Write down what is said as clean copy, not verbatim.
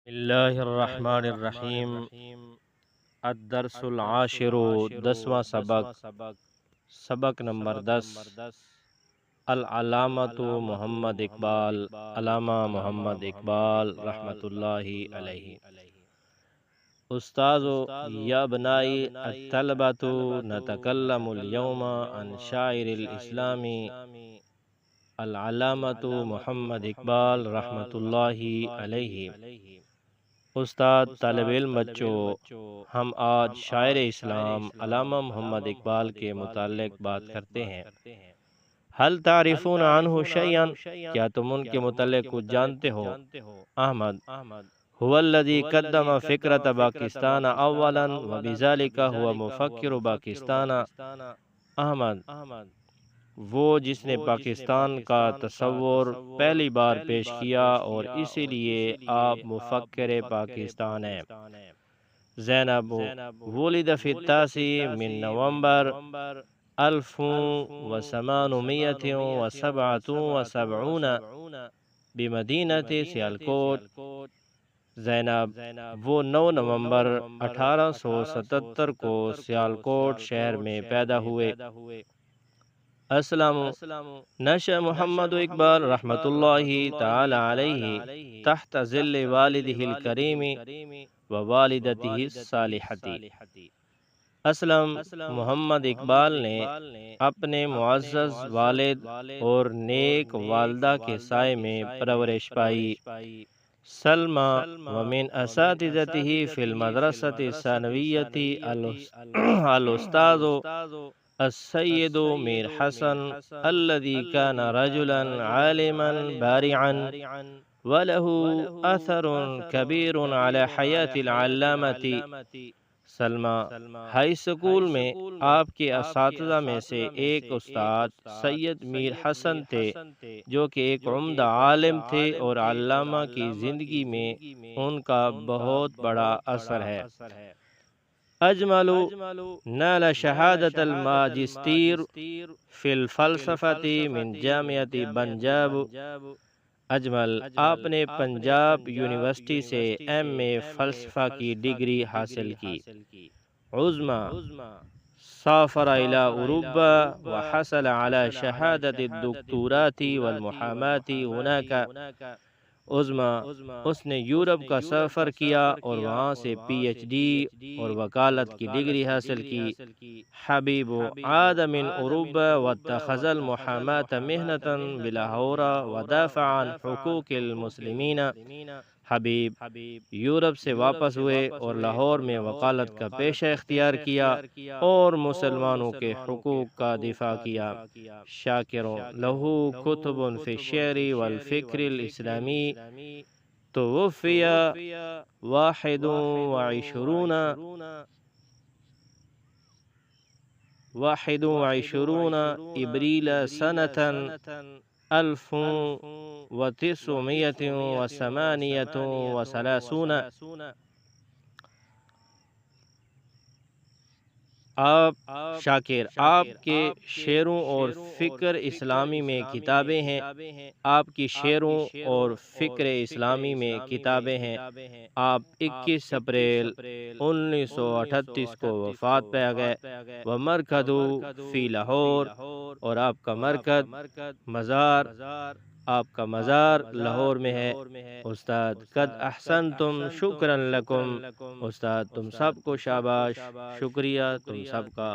اللہ الرحمن الرحیم۔ الدرس العاشر، 10واں سبق نمبر 10۔ العلامۃ محمد اقبال، علامہ محمد اقبال رحمۃ اللہ علیہ۔ استاذ یا بنائی الطلبۃ نتکلم اليوم عن شاعر الاسلامی العلامۃ محمد اقبال رحمۃ اللہ علیہ۔ استاد، طالب علم بچوں، ہم آج شاعر اسلام علامہ محمد اقبال کے متعلق بات کرتے ہیں۔ حل تعریفون عنہ شیئا، کیا تم ان کے متعلق کچھ جانتے ہو؟ احمد: هو الذي قدم فکرت پاکستان اولا وبذلك هو مفکر پاکستان۔ احمد: وہ جس نے پاکستان کا تصور پہلی بار پیش کیا اور اسی لیے آپ مفکر پاکستان ہیں۔ زینب: ولد فی التاسع من نومبر 1877 بمدینۃ سیالکوٹ۔ زینب: وہ 9 نومبر 1877 کو سیالکوٹ شہر میں پیدا ہوئے۔ اسلم: نشأ محمد اقبال رحمۃ اللہ تعالی علیہ تحت ظل والدہ الکریم ووالدتہ الصالحۃ۔ اسلم: محمد اقبال نے اپنے معزز والد اور نیک والدہ کے سائے میں پرورش پائی۔ سلمى ومن اساتذتہ فی المدرسۃ الثانویۃ الاستاذ السید میر حسن الذي كان رجلا عالما بارعا وله اثر كبير على حیاة العلامة۔ سلمى: ہائی اسکول میں آپ کے اساتذہ میں سے ایک استاد سید میر حسن تھے جو کہ ایک عمدہ عالم تھے اور علامہ کی زندگی میں ان کا بہت بڑا اثر ہے۔ اجمل نال شہادت الماجستیر فی الفلسفۃ من جامعۃ پنجاب۔ اجمل: آپ نے پنجاب یونیورسٹی سے ایم.اے فلسفہ کی ڈگری حاصل کی۔ عظمی: سافر إلى أوروبا وحصل على شهادة الدكتوراه والمحاماة هناك۔ عظمی: اس نے یورپ کا سفر کیا اور وہاں سے پی ایچ ڈی اور وکالت کی ڈگری حاصل کی۔ حبیب: عاد من أوروبا واتخذ المحاماة مهنة بلاہور ودافع عن حقوق المسلمین۔ حبیب: یورپ سے واپس ہوئے اور لاہور میں وکالت کا پیشہ اختیار کیا اور مسلمانوں کے حقوق کا دفاع کیا۔ شاکر: لہ کتب فی الشعر والفکر الاسلامی۔ توفی 21 ابریل سنة 1938۔ شاکر: آپ کے شعروں اور فکر اسلامی میں کتابیں ہیں۔ آپ کی شعروں اور فکر اسلامی میں کتابیں ہیں۔ آپ 21 اپریل 1938 کو وفات پا گئے۔ ومرکز فی لاہور، اور آپ کا مزار لاہور میں ہے۔ استاد: قد احسنتم، شکرا لکم۔ استاد: تم سب کو شاباش، شکریہ تم سب کا۔